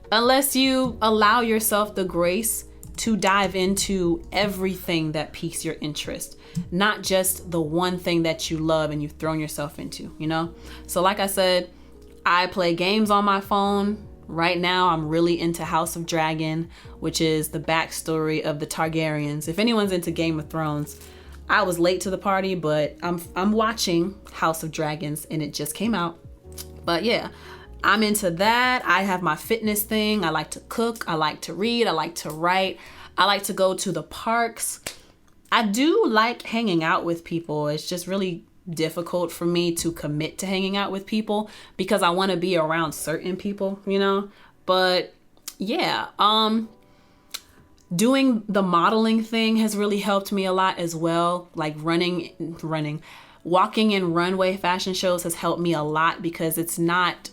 unless you allow yourself the grace to dive into everything that piques your interest, not just the one thing that you love and you've thrown yourself into, you know? So like I said, I play games on my phone. Right now, I'm really into House of Dragon, which is the backstory of the Targaryens. If anyone's into Game of Thrones, I was late to the party, but I'm watching House of Dragons and it just came out. But yeah, I'm into that. I have my fitness thing. I like to cook. I like to read. I like to write. I like to go to the parks. I do like hanging out with people. It's just really difficult for me to commit to hanging out with people because I want to be around certain people, you know? But yeah, doing the modeling thing has really helped me a lot as well. Like walking in runway fashion shows has helped me a lot because it's not,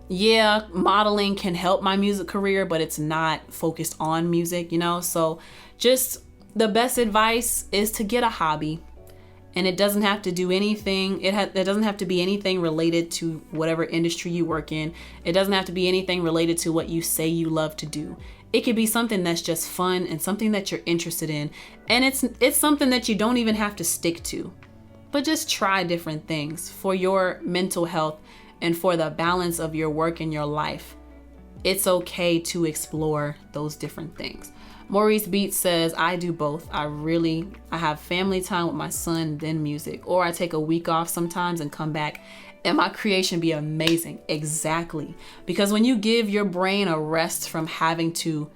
yeah, modeling can help my music career, but it's not focused on music, you know? So just the best advice is to get a hobby, and it doesn't have to do anything. It doesn't have to be anything related to whatever industry you work in. It doesn't have to be anything related to what you say you love to do. It could be something that's just fun and something that you're interested in. And it's something that you don't even have to stick to, but just try different things for your mental health and for the balance of your work and your life. It's okay to explore those different things. Maurice Beats says, I do both. I have family time with my son, then music, or I take a week off sometimes and come back and my creation be amazing. Exactly. Because when you give your brain a rest from having to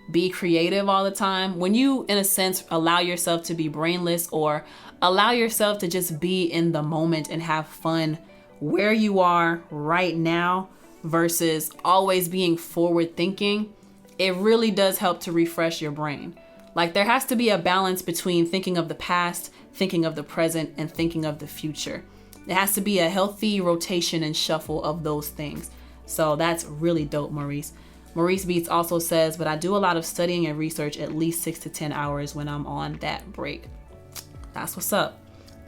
be creative all the time, when you, in a sense, allow yourself to be brainless or allow yourself to just be in the moment and have fun where you are right now versus always being forward thinking, it really does help to refresh your brain. Like, there has to be a balance between thinking of the past, thinking of the present, and thinking of the future. There has to be a healthy rotation and shuffle of those things. So that's really dope, Maurice. Maurice Beats also says, but I do a lot of studying and research, at least 6 to 10 hours when I'm on that break. That's what's up.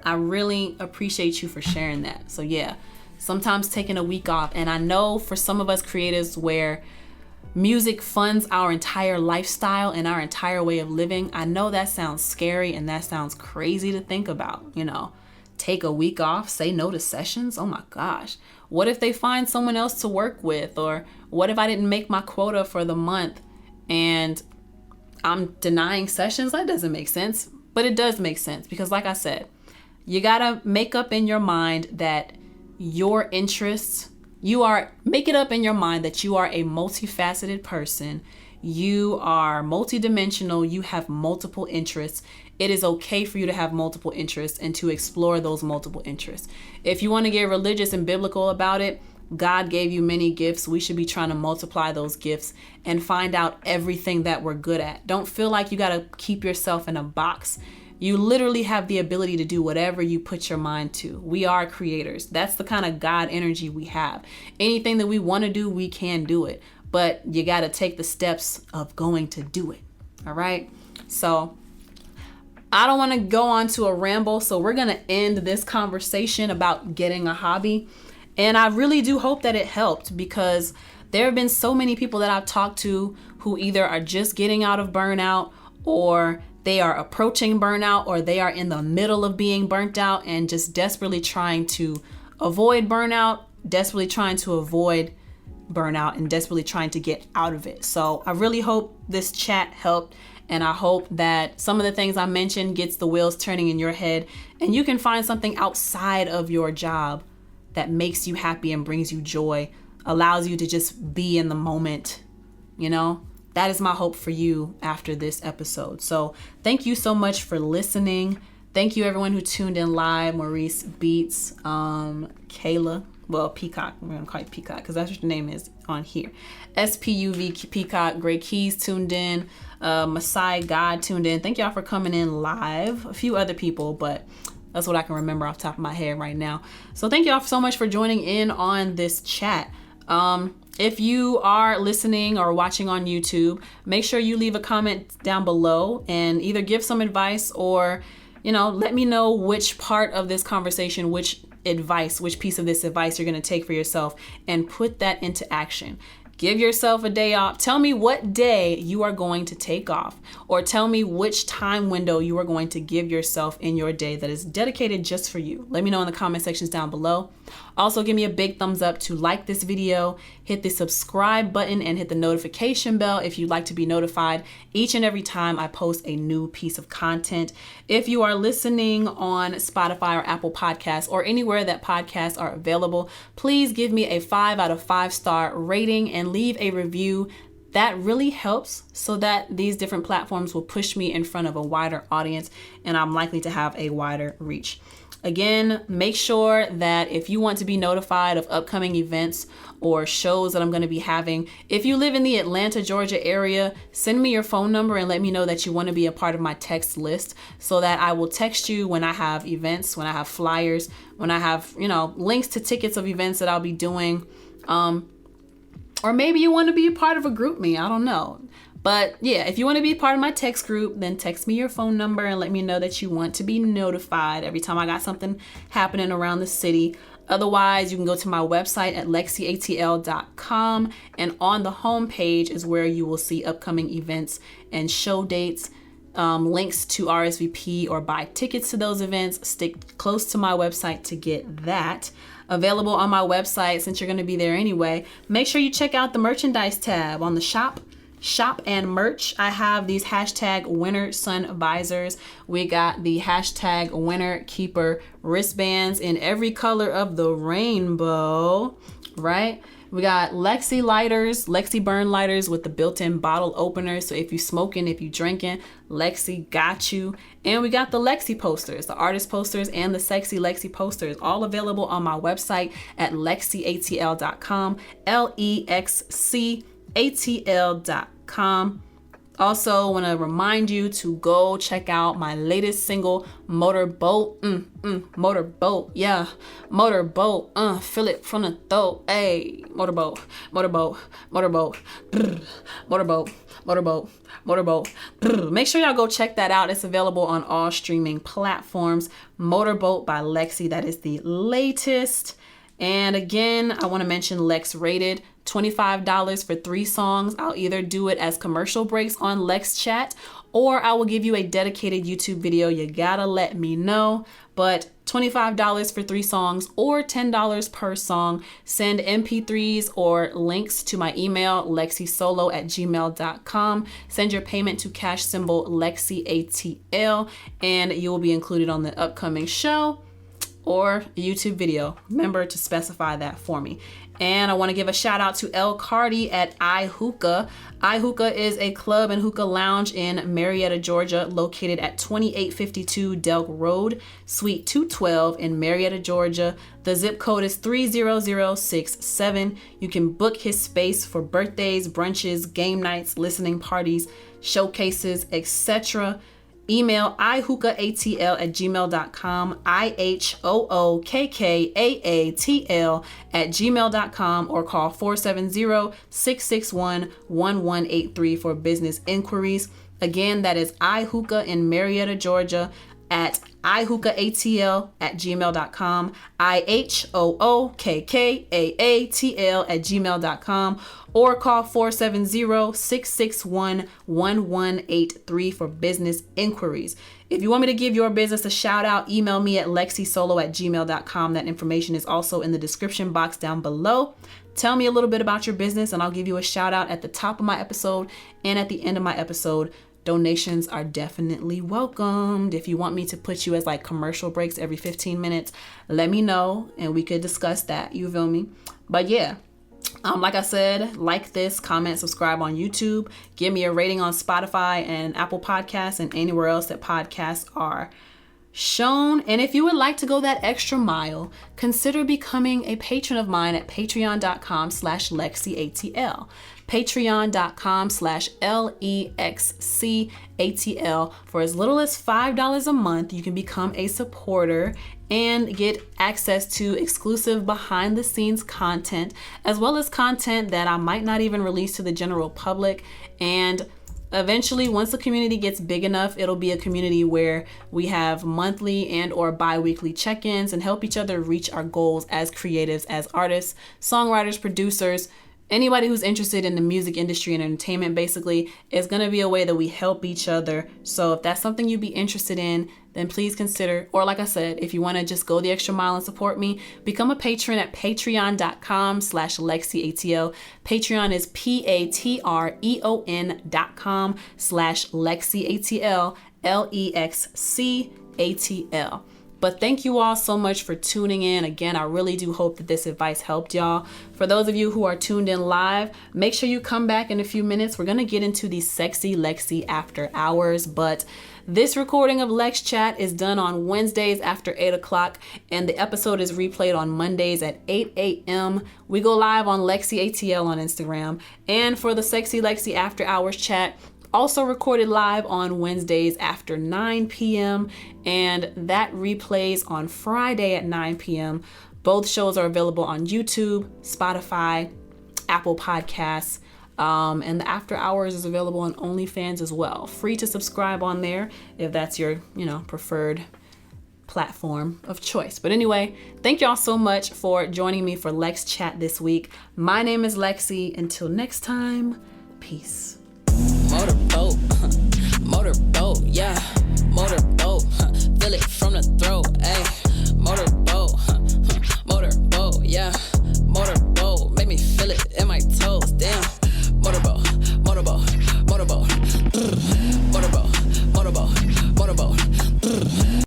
I really appreciate you for sharing that. So yeah, sometimes taking a week off. And I know for some of us creatives where music funds our entire lifestyle and our entire way of living, I know that sounds scary and that sounds crazy to think about, you know. Take a week off, say no to sessions. Oh my gosh. What if they find someone else to work with? Or what if I didn't make my quota for the month and I'm denying sessions? That doesn't make sense. But it does make sense because, like I said, you got to make up in your mind that your interests, make it up in your mind that you are a multifaceted person. You are multidimensional. You have multiple interests. It is okay for you to have multiple interests and to explore those multiple interests. If you want to get religious and biblical about it, God gave you many gifts. We should be trying to multiply those gifts and find out everything that we're good at. Don't feel like you got to keep yourself in a box. You literally have the ability to do whatever you put your mind to. We are creators. That's the kind of God energy we have. Anything that we want to do, we can do it. But you got to take the steps of going to do it. All right. So I don't want to go on to a ramble. So we're going to end this conversation about getting a hobby. And I really do hope that it helped, because there have been so many people that I've talked to who either are just getting out of burnout, or they are approaching burnout, or they are in the middle of being burnt out and just desperately trying to avoid burnout, desperately trying to avoid burnout, and desperately trying to get out of it. So I really hope this chat helped. And I hope that some of the things I mentioned gets the wheels turning in your head, and you can find something outside of your job that makes you happy and brings you joy, allows you to just be in the moment. You know, that is my hope for you after this episode. So thank you so much for listening. Thank you everyone who tuned in live. Maurice Beats, Kayla, well, Peacock, we're gonna call you Peacock because that's what your name is on here. SPUV Peacock, Great Keys tuned in. Masai God tuned in. Thank y'all for coming in live. A few other people, but that's what I can remember off the top of my head right now. So thank y'all so much for joining in on this chat. If you are listening or watching on YouTube, make sure you leave a comment down below and either give some advice or, let me know which part of this conversation, which piece of this advice you're going to take for yourself and put that into action. Give yourself a day off. Tell me what day you are going to take off, or tell me which time window you are going to give yourself in your day that is dedicated just for you. Let me know in the comment sections down below. Also, give me a big thumbs up to like this video, hit the subscribe button, and hit the notification bell if you'd like to be notified each and every time I post a new piece of content. If you are listening on Spotify or Apple Podcasts or anywhere that podcasts are available, please give me a 5 out of 5 star rating and leave a review. That really helps so that these different platforms will push me in front of a wider audience and I'm likely to have a wider reach. Again, make sure that if you want to be notified of upcoming events or shows that I'm going to be having, if you live in the Atlanta, Georgia area, send me your phone number and let me know that you want to be a part of my text list so that I will text you when I have events, when I have flyers, when I have, links to tickets of events that I'll be doing. Or maybe you want to be a part of a group me. I don't know. But yeah, if you want to be part of my text group, then text me your phone number and let me know that you want to be notified every time I got something happening around the city. Otherwise, you can go to my website at LexCATL.com, and on the home page is where you will see upcoming events and show dates, links to RSVP or buy tickets to those events. Stick close to my website to get that. Available on my website, since you're going to be there anyway, make sure you check out the merchandise tab on the shop and merch. I have these hashtag winter sun visors. We got the hashtag winter keeper wristbands in every color of the rainbow, right? We got LexC lighters, LexC burn lighters with the built-in bottle opener. So if you smoking, if you drinking, LexC got you. And we got the LexC posters, the artist posters and the sexy LexC posters, all available on my website at LexCATL.com, LexCATL.com. Also, want to remind you to go check out my latest single, Motorboat. Motorboat, yeah, Motorboat. Feel it from the throat. Hey, motorboat, motorboat, motorboat, motorboat, motorboat, motorboat. Make sure y'all go check that out. It's available on all streaming platforms. Motorboat by LexC. That is the latest. And again, I want to mention Lex Rated. $25 for 3 songs. I'll either do it as commercial breaks on LexChat, or I will give you a dedicated YouTube video. You gotta let me know. But $25 for 3 songs or $10 per song. Send MP3s or links to my email, lexisolo@gmail.com. Send your payment to cash symbol LexCATL, and you will be included on the upcoming show or YouTube video. Remember to specify that for me. And I want to give a shout out to El Cardi at iHookah. iHookah is a club and hookah lounge in Marietta, Georgia, located at 2852 Delk Road, Suite 212 in Marietta, Georgia. The zip code is 30067. You can book his space for birthdays, brunches, game nights, listening parties, showcases, etc. Email ihookatl@gmail.com, ihookkaatl@gmail.com, or call 470-661-1183 for business inquiries. Again, that is iHookah in Marietta, Georgia at ihookatl@gmail.com, ihookkaatl@gmail.com, or call 470-661-1183 for business inquiries. If you want me to give your business a shout out, email me at lexisolo@gmail.com. That information is also in the description box down below. Tell me a little bit about your business and I'll give you a shout out at the top of my episode and at the end of my episode. Donations are definitely welcomed. If you want me to put you as like commercial breaks every 15 minutes, let me know and we could discuss that. You feel me? But yeah, like I said, like this, comment, subscribe on YouTube, give me a rating on Spotify and Apple Podcasts and anywhere else that podcasts are shown. And if you would like to go that extra mile, consider becoming a patron of mine at patreon.com/LexCATL. patreon.com/LEXCATL. For as little as $5 a month, you can become a supporter and get access to exclusive behind the scenes content, as well as content that I might not even release to the general public. And eventually, once the community gets big enough, it'll be a community where we have monthly and or bi-weekly check-ins and help each other reach our goals as creatives, as artists, songwriters, producers. Anybody who's interested in the music industry and entertainment basically is going to be a way that we help each other. So if that's something you'd be interested in, then please consider, or like I said, if you want to just go the extra mile and support me, become a patron at patreon.com/LexCATL. Patreon is patreon.com/LexCATL, LEXCATL. But thank you all so much for tuning in. Again, I really do hope that this advice helped y'all. For those of you who are tuned in live, make sure you come back in a few minutes. We're going to get into the sexy LexC after hours, but this recording of LexChat is done on Wednesdays after 8 o'clock, and the episode is replayed on Mondays at 8 a.m. We go live on LexCATL on Instagram. And for the sexy LexC after hours chat, also recorded live on Wednesdays after 9 p.m. and that replays on Friday at 9 p.m. Both shows are available on YouTube, Spotify, Apple Podcasts, and the After Hours is available on OnlyFans as well. Free to subscribe on there if that's your, preferred platform of choice. But anyway, thank y'all so much for joining me for LexChat this week. My name is LexC. Until next time, peace. Motorboat, yeah.